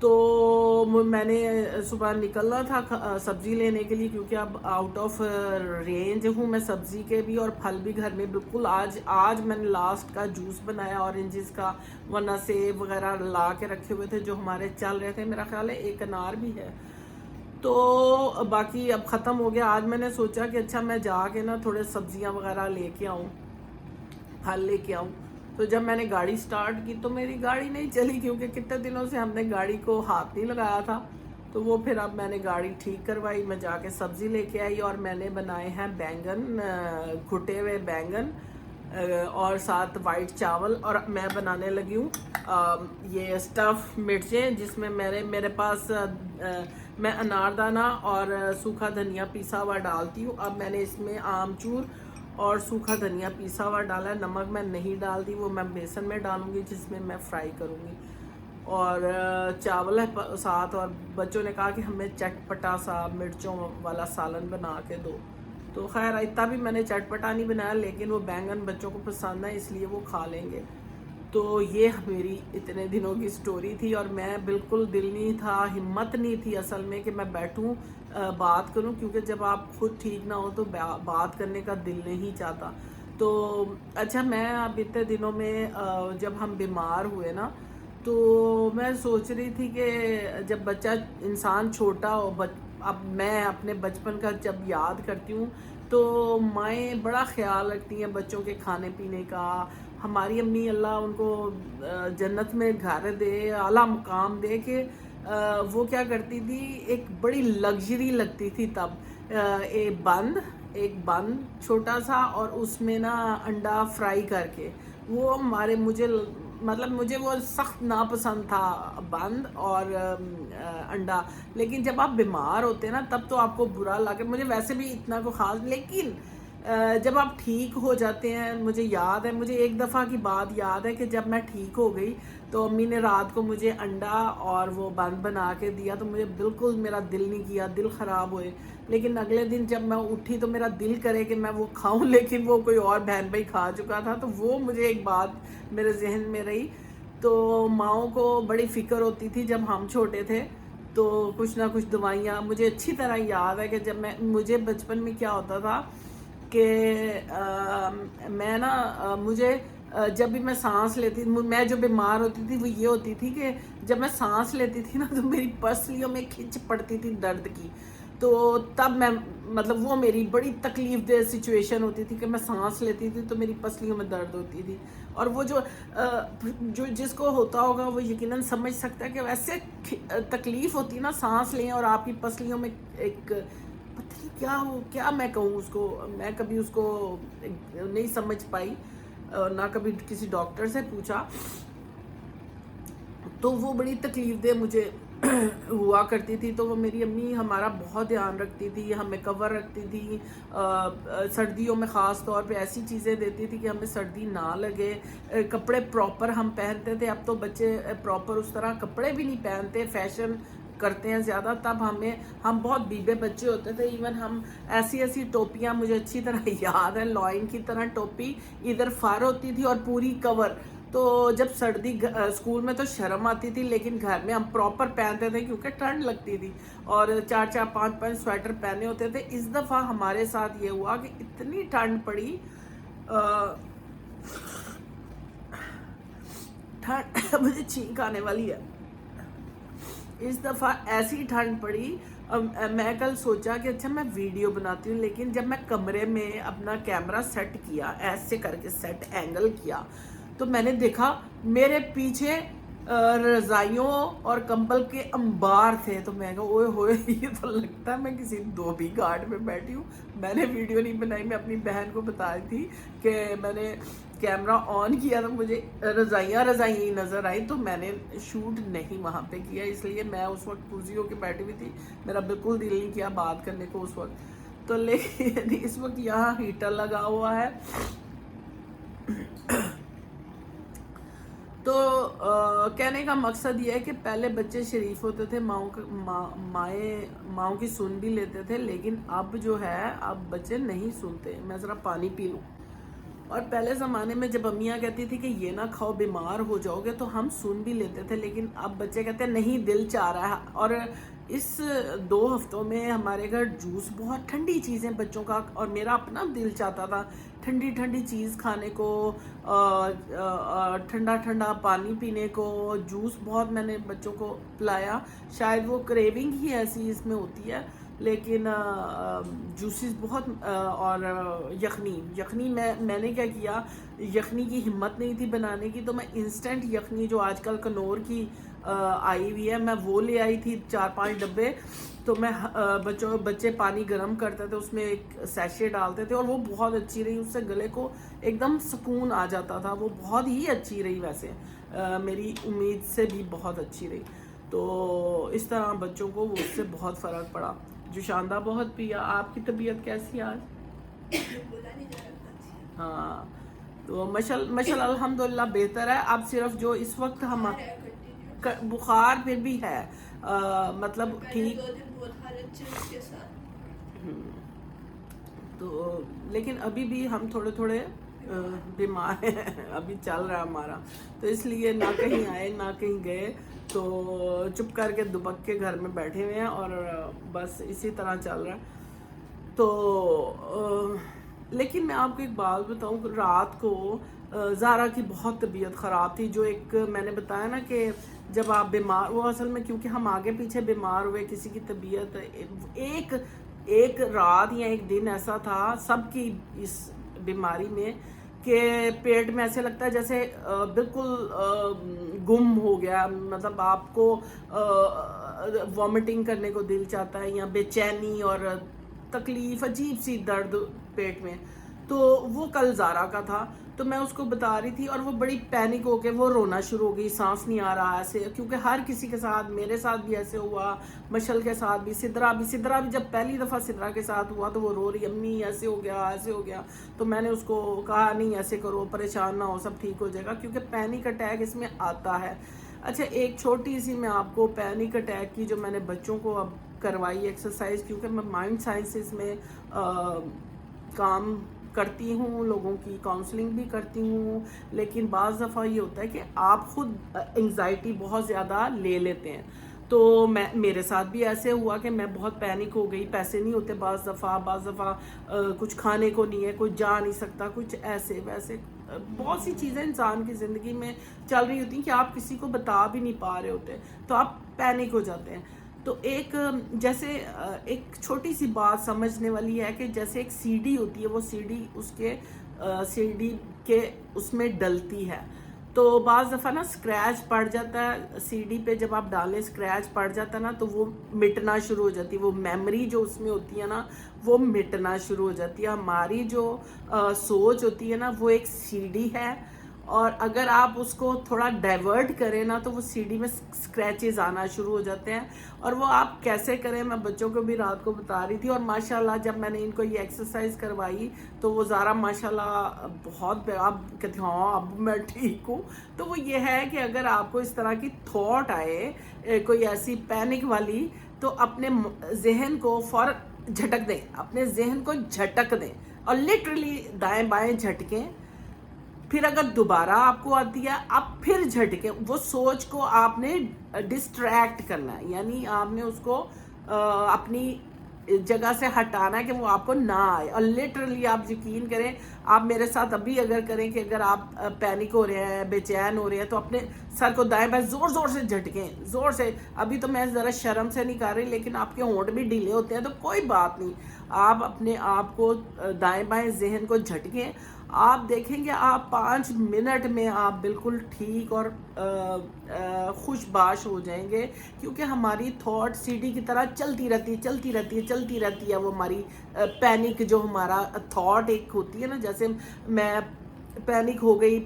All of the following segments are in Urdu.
تو میں نے صبح نکلنا تھا سبزی لینے کے لیے، کیونکہ اب آؤٹ آف رینج ہوں میں سبزی کے بھی، اور پھل بھی گھر میں بالکل آج میں نے لاسٹ کا جوس بنایا اورنجز کا، ورنہ سیب وغیرہ لا کے رکھے ہوئے تھے جو ہمارے چل رہے تھے، میرا خیال ہے ایک انار بھی ہے، تو باقی اب ختم ہو گیا۔ آج میں نے سوچا کہ اچھا میں جا کے نا تھوڑے سبزیاں وغیرہ لے کے آؤں، پھل لے کے آؤں۔ تو جب میں نے گاڑی سٹارٹ کی تو میری گاڑی نہیں چلی، کیونکہ کتنے دنوں سے ہم نے گاڑی کو ہاتھ نہیں لگایا تھا، تو وہ پھر اب میں نے گاڑی ٹھیک کروائی، میں جا کے سبزی لے کے آئی، اور میں نے بنائے ہیں بینگن، گھٹے ہوئے بینگن، اور ساتھ وائٹ چاول، اور میں بنانے لگی ہوں یہ اسٹف مرچیں، جس میں میرے پاس میں اناردانہ اور سوکھا دھنیا پیسا ہوا ڈالتی ہوں۔ اب میں نے اس میں آمچور اور سوکھا دھنیا پیسا ہوا ڈالا ہے، نمک میں نہیں ڈال دی، وہ میں بیسن میں ڈالوں گی جس میں میں فرائی کروں گی، اور چاول ہے ساتھ، اور بچوں نے کہا کہ ہمیں چٹپٹا سا مرچوں والا سالن بنا کے دو، تو خیر اتنا بھی میں نے چٹپٹا نہیں بنایا، لیکن وہ بینگن بچوں کو پسند ہے اس لیے وہ کھا لیں گے۔ تو یہ میری اتنے دنوں کی سٹوری تھی، اور میں بالکل دل نہیں تھا، ہمت نہیں تھی اصل میں کہ میں بیٹھوں بات کروں، کیونکہ جب آپ خود ٹھیک نہ ہو تو بات کرنے کا دل نہیں چاہتا۔ تو اچھا میں اب اتنے دنوں میں جب ہم بیمار ہوئے نا، تو میں سوچ رہی تھی کہ جب بچہ انسان چھوٹا ہو، اب میں اپنے بچپن کا جب یاد کرتی ہوں تو مائیں بڑا خیال رکھتی ہیں بچوں کے کھانے پینے کا۔ ہماری امی اللہ ان کو جنت میں گھر دے، اعلیٰ مقام دے، کہ وہ کیا کرتی تھی، ایک بڑی لگژری لگتی تھی تب، ایک بند چھوٹا سا، اور اس میں نا انڈا فرائی کر کے، وہ مجھے وہ سخت ناپسند تھا، بند اور انڈا، لیکن جب آپ بیمار ہوتے ہیں نا تب تو آپ کو برا لگے، مجھے ویسے بھی اتنا کو خاص، لیکن جب آپ ٹھیک ہو جاتے ہیں، مجھے ایک دفعہ کی بات یاد ہے کہ جب میں ٹھیک ہو گئی تو امی نے رات کو مجھے انڈا اور وہ بند بنا کے دیا، تو مجھے بالکل میرا دل نہیں کیا، دل خراب ہوئے، لیکن اگلے دن جب میں اٹھی تو میرا دل کرے کہ میں وہ کھاؤں، لیکن وہ کوئی اور بہن بھائی کھا چکا تھا، تو وہ مجھے ایک بات میرے ذہن میں رہی۔ تو ماؤں کو بڑی فکر ہوتی تھی جب ہم چھوٹے تھے، تو کچھ نہ کچھ دوائیاں، مجھے اچھی طرح یاد ہے کہ جب مجھے بچپن میں کیا ہوتا تھا کہ میں نا مجھے جب بھی میں سانس لیتی، میں جو بیمار ہوتی تھی وہ یہ ہوتی تھی کہ جب میں سانس لیتی تھی نا تو میری پسلیوں میں کھچ پڑتی تھی درد کی، تو تب میں وہ میری بڑی تکلیف دہ سچویشن ہوتی تھی کہ میں سانس لیتی تھی تو میری پسلیوں میں درد ہوتی تھی، اور وہ جو جس کو ہوتا ہوگا وہ یقیناً سمجھ سکتا ہے کہ ویسے تکلیف ہوتی ہے نا سانس لیں اور آپ کی پسلیوں میں ایک پتہ نہیں کیا میں کہوں اس کو، میں کبھی اس کو نہیں سمجھ پائی، نہ کبھی کسی ڈاکٹر سے پوچھا، تو وہ بڑی تکلیف دہ مجھے ہوا کرتی تھی۔ تو وہ میری امی ہمارا بہت دھیان رکھتی تھی، ہمیں کور رکھتی تھی، سردیوں میں خاص طور پہ ایسی چیزیں دیتی تھی کہ ہمیں سردی نہ لگے، کپڑے پراپر ہم پہنتے تھے، اب تو بچے پراپر اس طرح کپڑے بھی نہیں پہنتے، فیشن کرتے ہیں زیادہ، تب ہم بہت بیبے بچے ہوتے تھے، ایون ہم ایسی ٹوپیاں، مجھے اچھی طرح یاد ہے، لائن کی طرح ٹوپی ادھر فر ہوتی تھی اور پوری کور، تو جب سردی اسکول میں تو شرم آتی تھی، لیکن گھر میں ہم پراپر پہنتے تھے کیونکہ ٹھنڈ لگتی تھی، اور 4 5 سویٹر پہنے ہوتے تھے۔ اس دفعہ ہمارے ساتھ یہ ہوا کہ اتنی ٹھنڈ پڑی، مجھے چھینک آنے والی ہے، اس دفعہ ایسی ٹھنڈ پڑی، میں کل سوچا کہ اچھا میں ویڈیو بناتی ہوں، لیکن جب میں کمرے میں اپنا کیمرہ سیٹ کیا، ایسے کر کے سیٹ اینگل کیا، تو میں نے دیکھا میرے پیچھے رضائیوں اور کمبل کے انبار تھے، تو میں کہا اوئے ہوئے یہ تو لگتا ہے میں کسی دھوبی گھاٹ میں بیٹھی ہوں۔ میں نے ویڈیو نہیں بنائی، میں اپنی بہن کو بتا رہی تھی کہ میں نے کیمرہ آن کیا تو مجھے رضائیاں ہی نظر آئی، تو میں نے شوٹ نہیں وہاں پہ کیا، اس لیے میں اس وقت پوزی ہو کے بیٹھی ہوئی تھی، میرا بالکل دل نہیں کیا بات کرنے کو اس وقت، تو لیکن اس وقت یہاں ہیٹر لگا ہوا ہے۔ تو کہنے کا مقصد یہ ہے کہ پہلے بچے شریف ہوتے تھے، ماؤں کی سن بھی لیتے تھے، لیکن اب جو ہے اب بچے نہیں سنتے۔ میں ذرا پانی پی لوں۔ اور پہلے زمانے میں جب امیاں کہتی تھی کہ یہ نہ کھاؤ بیمار ہو جاؤ گے تو ہم سن بھی لیتے تھے، لیکن اب بچے کہتے ہیں نہیں دل چاہ رہا ہے. اور اس 2 ہفتوں میں ہمارے گھر جوس، بہت ٹھنڈی چیزیں بچوں کا، اور میرا اپنا دل چاہتا تھا ٹھنڈی ٹھنڈی چیز کھانے کو، ٹھنڈا ٹھنڈا پانی پینے کو. جوس بہت میں نے بچوں کو پلایا، شاید وہ کریونگ ہی ایسی اس میں ہوتی ہے، لیکن جوسز بہت. اور یخنی میں نے کیا کیا، یخنی کی ہمت نہیں تھی بنانے کی، تو میں انسٹنٹ یخنی جو آج کل کنور کی آئی ہوئی ہے، میں وہ لے آئی تھی 4-5 ڈبے. تو میں بچے پانی گرم کرتے تھے، اس میں ایک سیشے ڈالتے تھے، اور وہ بہت اچھی رہی. اس سے گلے کو ایک دم سکون آ جاتا تھا، وہ بہت ہی اچھی رہی. ویسے میری امید سے بھی بہت اچھی رہی. تو اس طرح بچوں کو اس سے بہت فرق پڑا. جوشاندہ بہت پیا. آپ کی طبیعت کیسی ہے آج؟ ہاں تو ماشاءاللہ الحمدللہ بہتر ہے. اب صرف جو اس وقت ہم بخار پھر بھی ہے، مطلب ٹھیک. تو لیکن ابھی بھی ہم تھوڑے بیمار ہیں، ابھی چل رہا ہے ہمارا، تو اس لیے نہ کہیں آئے نہ کہیں گئے، تو چپ کر کے دبک کے گھر میں بیٹھے ہوئے ہیں، اور بس اسی طرح چل رہا ہے. تو لیکن میں آپ کو ایک بات بتاؤں، رات کو زارا کی بہت طبیعت خراب تھی. جو ایک میں نے بتایا نا کہ جب آپ بیمار، وہ اصل میں کیونکہ ہم آگے پیچھے بیمار ہوئے، کسی کی طبیعت ایک رات یا ایک دن ایسا تھا سب کی اس بیماری میں کہ پیٹ میں ایسے لگتا ہے جیسے بالکل گم ہو گیا. مطلب آپ کو وامٹنگ کرنے کو دل چاہتا ہے، یا بے چینی اور تکلیف، عجیب سی درد پیٹ میں. تو وہ کل زارا کا تھا. تو میں اس کو بتا رہی تھی، اور وہ بڑی پینک ہو کے وہ رونا شروع ہو گئی، سانس نہیں آ رہا ایسے. کیونکہ ہر کسی کے ساتھ، میرے ساتھ بھی ایسے ہوا، مشل کے ساتھ بھی، سدرا بھی جب پہلی دفعہ سدرا کے ساتھ ہوا تو وہ رو رہی، امی ایسے ہو گیا. تو میں نے اس کو کہا نہیں ایسے کرو، پریشان نہ ہو، سب ٹھیک ہو جائے گا، کیونکہ پینک اٹیک اس میں آتا ہے. اچھا ایک چھوٹی سی میں آپ کو پینک اٹیک کی جو میں نے بچوں کو اب کروائی ایکسرسائز، کیونکہ میں مائنڈ سائنسز میں کام کرتی ہوں، لوگوں کی کاؤنسلنگ بھی کرتی ہوں، لیکن بعض دفعہ یہ ہوتا ہے کہ آپ خود انگزائٹی بہت زیادہ لے لیتے ہیں. تو میرے ساتھ بھی ایسے ہوا کہ میں بہت پینک ہو گئی. پیسے نہیں ہوتے بعض دفعہ کچھ کھانے کو نہیں ہے، کوئی جا نہیں سکتا، کچھ ایسے ویسے بہت سی چیزیں انسان کی زندگی میں چل رہی ہوتی ہیں کہ آپ کسی کو بتا بھی نہیں پا رہے ہوتے، تو آپ پینک ہو جاتے ہیں. تو جیسے ایک چھوٹی سی بات سمجھنے والی ہے کہ جیسے ایک سی ڈی ہوتی ہے، وہ سی ڈی اس میں ڈلتی ہے. تو بعض دفعہ نا اسکریچ پڑ جاتا ہے سی ڈی پہ، جب آپ ڈالیں اسکریچ پڑ جاتا ہے نا تو وہ مٹنا شروع ہو جاتی ہے. وہ میموری جو اس میں ہوتی ہے نا وہ مٹنا شروع ہو جاتی ہے. ہماری جو سوچ ہوتی ہے نا وہ ایک سی ڈی ہے، اور اگر آپ اس کو تھوڑا ڈائیورٹ کریں نا تو وہ سی ڈی میں اسکریچز آنا شروع ہو جاتے ہیں. اور وہ آپ کیسے کریں، میں بچوں کو بھی رات کو بتا رہی تھی. اور ماشاءاللہ جب میں نے ان کو یہ ایکسرسائز کروائی تو وہ زارا ماشاءاللہ بہت، اب کہتی ہاں اب میں ٹھیک ہوں. تو وہ یہ ہے کہ اگر آپ کو اس طرح کی تھاٹ آئے کوئی ایسی پینک والی، تو اپنے ذہن کو فوراً جھٹک دیں، اپنے ذہن کو جھٹک دیں، اور لٹرلی دائیں بائیں جھٹکیں. پھر اگر دوبارہ آپ کو آتی ہے آپ پھر جھٹکیں. وہ سوچ کو آپ نے ڈسٹریکٹ کرنا ہے، یعنی آپ نے اس کو اپنی جگہ سے ہٹانا ہے کہ وہ آپ کو نہ آئے. اور لٹرلی آپ یقین کریں، آپ میرے ساتھ ابھی اگر کریں کہ اگر آپ پینک ہو رہے ہیں، بے چین ہو رہے ہیں، تو اپنے سر کو دائیں بائیں زور سے جھٹکیں، زور سے. ابھی تو میں ذرا شرم سے نہیں کر رہی، لیکن آپ کے ہونٹ بھی ڈھیلے ہوتے ہیں تو کوئی بات نہیں، آپ اپنے آپ کو دائیں بائیں ذہن کو جھٹکیں. آپ دیکھیں گے آپ 5 منٹ میں آپ بالکل ٹھیک اور خوش باش ہو جائیں گے. کیونکہ ہماری تھاٹ سی ڈی کی طرح چلتی رہتی ہے. وہ ہماری پینک جو ہمارا تھاٹ ایک ہوتی ہے نا، جیسے میں پینک ہو گئی،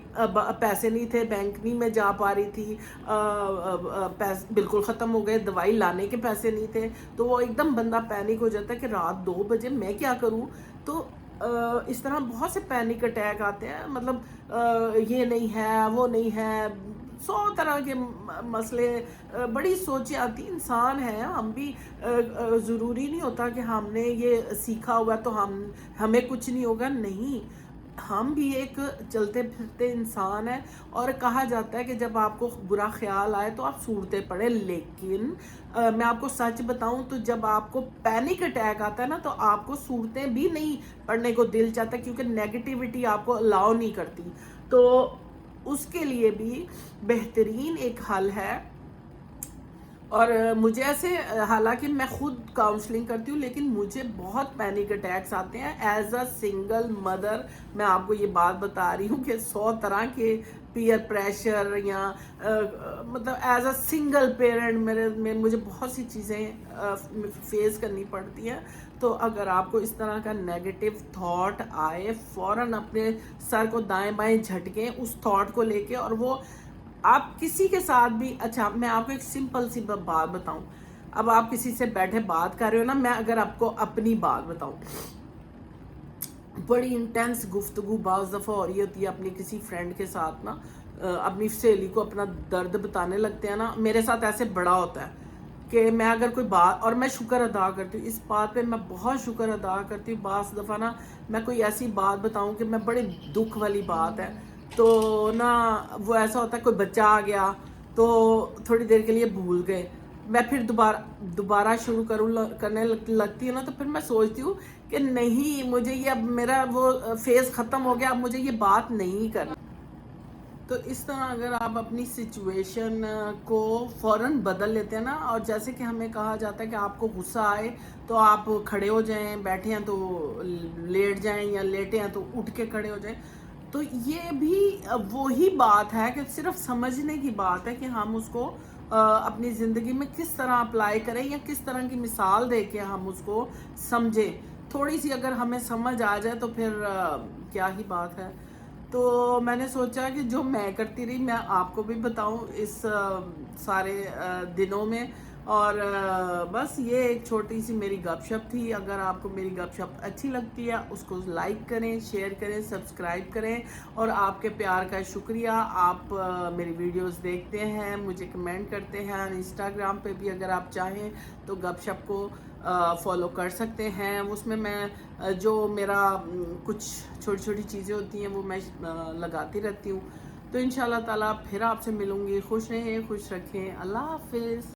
پیسے نہیں تھے، بینک نہیں میں جا پا رہی تھی، بالکل ختم ہو گئے، دوائی لانے کے پیسے نہیں تھے، تو وہ ایک دم بندہ پینک ہو جاتا ہے کہ رات 2 بجے میں کیا کروں. تو اس طرح بہت سے پینک اٹیک آتے ہیں. مطلب یہ نہیں ہے، وہ نہیں ہے، 100 طرح کے مسئلے، بڑی سوچیں آتی. انسان ہیں ہم بھی، ضروری نہیں ہوتا کہ ہم نے یہ سیکھا ہوا تو ہمیں کچھ نہیں ہوگا. نہیں، ہم بھی ایک چلتے پھرتے انسان ہیں، اور کہا جاتا ہے کہ جب آپ کو برا خیال آئے تو آپ صورتیں پڑھیں، لیکن میں آپ کو سچ بتاؤں تو جب آپ کو پینک اٹیک آتا ہے نا تو آپ کو صورتیں بھی نہیں پڑھنے کو دل چاہتا، کیونکہ نیگیٹیوٹی آپ کو الاؤ نہیں کرتی. تو اس کے لیے بھی بہترین ایک حل ہے. اور مجھے ایسے، حالانکہ میں خود کاؤنسلنگ کرتی ہوں، لیکن مجھے بہت پینک اٹیکس آتے ہیں ایز اے سنگل مدر. میں آپ کو یہ بات بتا رہی ہوں کہ 100 طرح کے پیئر پریشر یا مطلب ایز اے سنگل پیرنٹ مجھے بہت سی چیزیں فیس کرنی پڑتی ہیں. تو اگر آپ کو اس طرح کا نیگیٹو تھاٹ آئے، فوراً اپنے سر کو دائیں بائیں جھٹکیں اس تھاٹ کو لے کے، اور وہ آپ کسی کے ساتھ بھی، اچھا میں آپ کو ایک سمپل سی بات بتاؤں. اب آپ کسی سے بیٹھے بات کر رہے ہو نا، میں اگر آپ کو اپنی بات بتاؤں، بڑی انٹینس گفتگو بعض دفعہ ہو رہی ہوتی ہے اپنی کسی فرینڈ کے ساتھ نا، اپنی سہیلی کو اپنا درد بتانے لگتے ہیں نا. میرے ساتھ ایسے بڑا ہوتا ہے کہ میں اگر کوئی بات، اور میں شکر ادا کرتی ہوں اس بات پہ، میں بہت شکر ادا کرتی ہوں. بعض دفعہ نا میں کوئی ایسی بات بتاؤں کہ میں بڑے دکھ والی بات ہے تو نا، وہ ایسا ہوتا ہے کوئی بچہ آ گیا تو تھوڑی دیر کے لیے بھول گئے، میں پھر دوبارہ شروع کرنے لگتی ہوں نا، تو پھر میں سوچتی ہوں کہ نہیں، مجھے یہ اب میرا وہ فیز ختم ہو گیا، اب مجھے یہ بات نہیں کرنا. تو اس طرح اگر آپ اپنی سچویشن کو فوراً بدل لیتے ہیں نا، اور جیسے کہ ہمیں کہا جاتا ہے کہ آپ کو غصہ آئے تو آپ کھڑے ہو جائیں، بیٹھے ہیں تو لیٹ جائیں، یا لیٹے ہیں تو اٹھ کے کھڑے ہو جائیں. تو یہ بھی وہی بات ہے کہ صرف سمجھنے کی بات ہے کہ ہم اس کو اپنی زندگی میں کس طرح اپلائی کریں، یا کس طرح کی مثال دے کے ہم اس کو سمجھیں. تھوڑی سی اگر ہمیں سمجھ آ جائے تو پھر کیا ہی بات ہے. تو میں نے سوچا کہ جو میں کرتی رہی میں آپ کو بھی بتاؤں اس سارے دنوں میں. اور بس یہ ایک چھوٹی سی میری گپ شپ تھی. اگر آپ کو میری گپ شپ اچھی لگتی ہے اس کو لائک کریں، شیئر کریں، سبسکرائب کریں. اور آپ کے پیار کا شکریہ. آپ میری ویڈیوز دیکھتے ہیں، مجھے کمنٹ کرتے ہیں. انسٹاگرام پہ بھی اگر آپ چاہیں تو گپ شپ کو فالو کر سکتے ہیں. اس میں جو میرا کچھ چھوٹی چھوٹی چیزیں ہوتی ہیں وہ میں لگاتی رہتی ہوں. تو انشاءاللہ تعالیٰ پھر آپ سے ملوں گی. خوش رہیں، خوش رکھیں. اللہ حافظ.